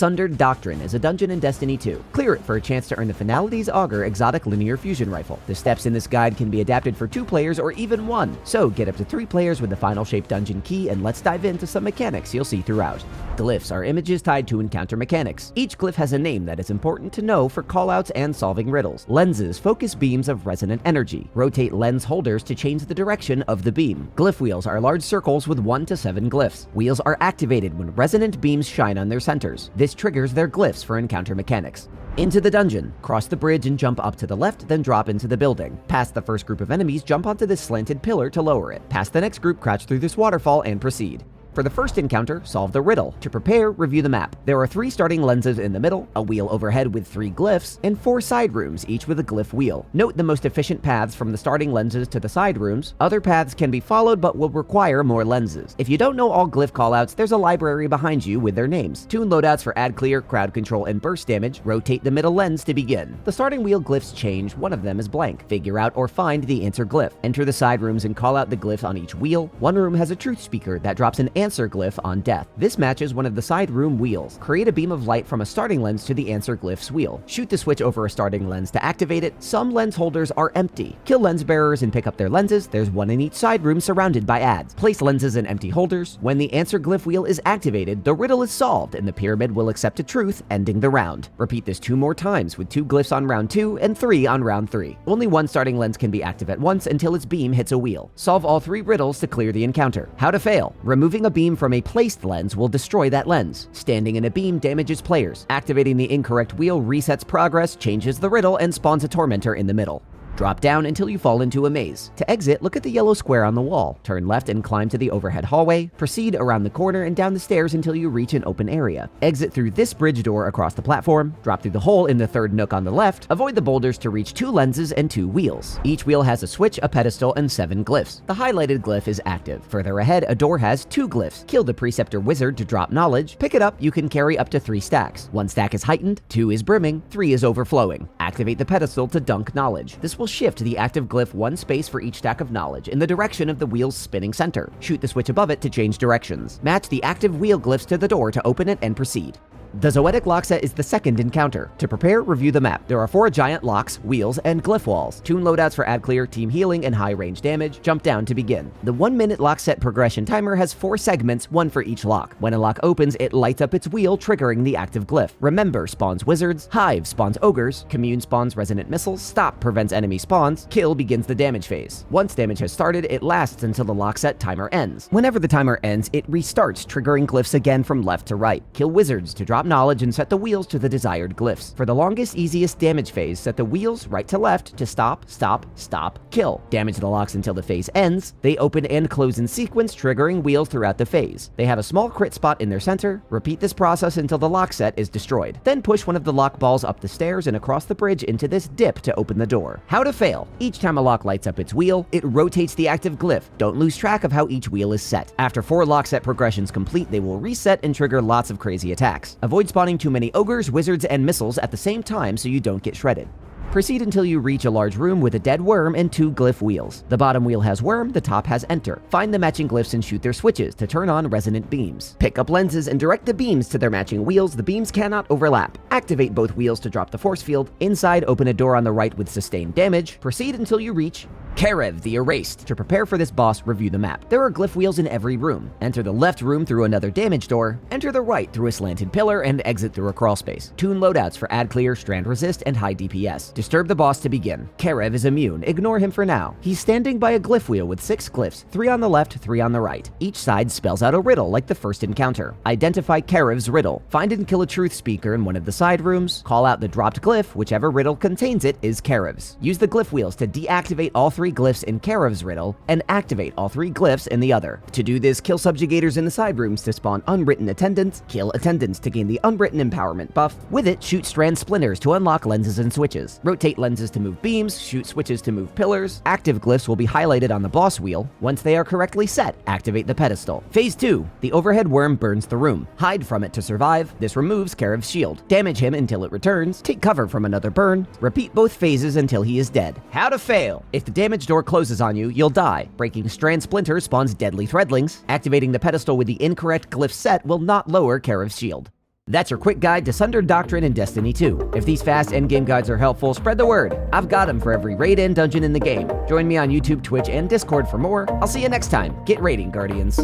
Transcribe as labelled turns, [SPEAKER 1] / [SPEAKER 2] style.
[SPEAKER 1] Sundered Doctrine is a dungeon in Destiny 2. Clear it for a chance to earn the Finality's Augur exotic linear fusion rifle. The steps in this guide can be adapted for 2 players or even 1, so get up to 3 players with the final shape dungeon key, and let's dive into some mechanics you'll see throughout. Glyphs are images tied to encounter mechanics. Each glyph has a name that is important to know for callouts and solving riddles. Lenses focus beams of resonant energy. Rotate lens holders to change the direction of the beam. Glyph wheels are large circles with 1 to 7 glyphs. Wheels are activated when resonant beams shine on their centers. This triggers their glyphs for encounter mechanics. Into the dungeon. Cross the bridge and jump up to the left, then drop into the building. Past the first group of enemies, jump onto this slanted pillar to lower it. Past the next group, crouch through this waterfall and proceed. For the first encounter, solve the riddle. To prepare, review the map. There are 3 starting lenses in the middle, a wheel overhead with 3 glyphs, and 4 side rooms, each with a glyph wheel. Note the most efficient paths from the starting lenses to the side rooms. Other paths can be followed but will require more lenses. If you don't know all glyph callouts, there's a library behind you with their names. Tune loadouts for add clear, crowd control, and burst damage. Rotate the middle lens to begin. The starting wheel glyphs change, one of them is blank. Figure out or find the answer glyph. Enter the side rooms and call out the glyphs on each wheel. One room has a truth speaker that drops an answer glyph on death. This matches one of the side room wheels. Create a beam of light from a starting lens to the answer glyph's wheel. Shoot the switch over a starting lens to activate it. Some lens holders are empty. Kill lens bearers and pick up their lenses. There's 1 in each side room surrounded by ads. Place lenses in empty holders. When the answer glyph wheel is activated, the riddle is solved and the pyramid will accept a truth, ending the round. Repeat this 2 more times with 2 glyphs on round 2 and 3 on round 3. Only 1 starting lens can be active at once until its beam hits a wheel. Solve all 3 riddles to clear the encounter. How to fail. Removing a beam from a placed lens will destroy that lens. Standing in a beam damages players. Activating the incorrect wheel resets progress, changes the riddle, and spawns a tormentor in the middle. Drop down until you fall into a maze. To exit, look at the yellow square on the wall. Turn left and climb to the overhead hallway. Proceed around the corner and down the stairs until you reach an open area. Exit through this bridge door across the platform. Drop through the hole in the 3rd nook on the left. Avoid the boulders to reach 2 lenses and 2 wheels. Each wheel has a switch, a pedestal, and 7 glyphs. The highlighted glyph is active. Further ahead, a door has 2 glyphs. Kill the preceptor wizard to drop knowledge. Pick it up, you can carry up to 3 stacks. 1 stack is heightened, 2 is brimming, 3 is overflowing. Activate the pedestal to dunk knowledge. This will shift the active glyph 1 space for each stack of knowledge in the direction of the wheel's spinning center. Shoot the switch above it to change directions. Match the active wheel glyphs to the door to open it and proceed. The ZOETIC LOCKSET is the second encounter. To prepare, review the map. There are 4 giant locks, wheels, and glyph walls. Tune loadouts for add clear, team healing, and high range damage. Jump down to begin. The 1-minute LOCKSET progression timer has 4 segments, 1 for each lock. When a lock opens, it lights up its wheel, triggering the active glyph. Remember spawns wizards, hive spawns ogres, commune spawns resonant missiles, stop prevents enemy spawns, kill begins the damage phase. Once damage has started, it lasts until the LOCKSET timer ends. Whenever the timer ends, it restarts, triggering glyphs again from left to right. Kill wizards to drop knowledge and set the wheels to the desired glyphs. For the longest, easiest damage phase, set the wheels right to left to stop, stop, stop, kill. Damage the locks until the phase ends. They open and close in sequence, triggering wheels throughout the phase. They have a small crit spot in their center. Repeat this process until the LOCKSET is destroyed. Then push one of the lock balls up the stairs and across the bridge into this dip to open the door. How to fail. Each time a lock lights up its wheel, it rotates the active glyph. Don't lose track of how each wheel is set. After 4 LOCKSET progressions complete, they will reset and trigger lots of crazy attacks. Avoid spawning too many ogres, wizards, and missiles at the same time so you don't get shredded. Proceed until you reach a large room with a dead worm and 2 glyph wheels. The bottom wheel has worm, the top has enter. Find the matching glyphs and shoot their switches to turn on resonant beams. Pick up lenses and direct the beams to their matching wheels. The beams cannot overlap. Activate both wheels to drop the force field. Inside, open a door on the right with sustained damage. Proceed until you reach KERREV, the Erased. To prepare for this boss, review the map. There are glyph wheels in every room. Enter the left room through another damage door, enter the right through a slanted pillar, and exit through a crawl space. Tune loadouts for add clear, strand resist, and high DPS. Disturb the boss to begin. KERREV is immune. Ignore him for now. He's standing by a glyph wheel with 6 glyphs, 3 on the left, 3 on the right. Each side spells out a riddle like the first encounter. Identify KERREV's riddle. Find and kill a truth speaker in one of the side rooms. Call out the dropped glyph. Whichever riddle contains it is KERREV's. Use the glyph wheels to deactivate all 3 glyphs in KERREV's riddle and activate all 3 glyphs in the other. To do this, kill subjugators in the side rooms to spawn unwritten attendants, kill attendants to gain the unwritten empowerment buff. With it, shoot strand splinters to unlock lenses and switches. Rotate lenses to move beams, shoot switches to move pillars. Active glyphs will be highlighted on the boss wheel. Once they are correctly set, activate the pedestal. Phase 2. The overhead worm burns the room. Hide from it to survive. This removes KERREV's shield. Damage him until it returns. Take cover from another burn. Repeat both phases until he is dead. How to fail. If the damage door closes on you, you'll die. Breaking strand splinters spawns deadly threadlings. Activating the pedestal with the incorrect glyph set will not lower KERREV's shield. That's your quick guide to Sundered Doctrine in Destiny 2. If these fast endgame guides are helpful, spread the word. I've got them for every raid and dungeon in the game. Join me on YouTube, Twitch, and Discord for more. I'll see you next time. Get raiding, Guardians.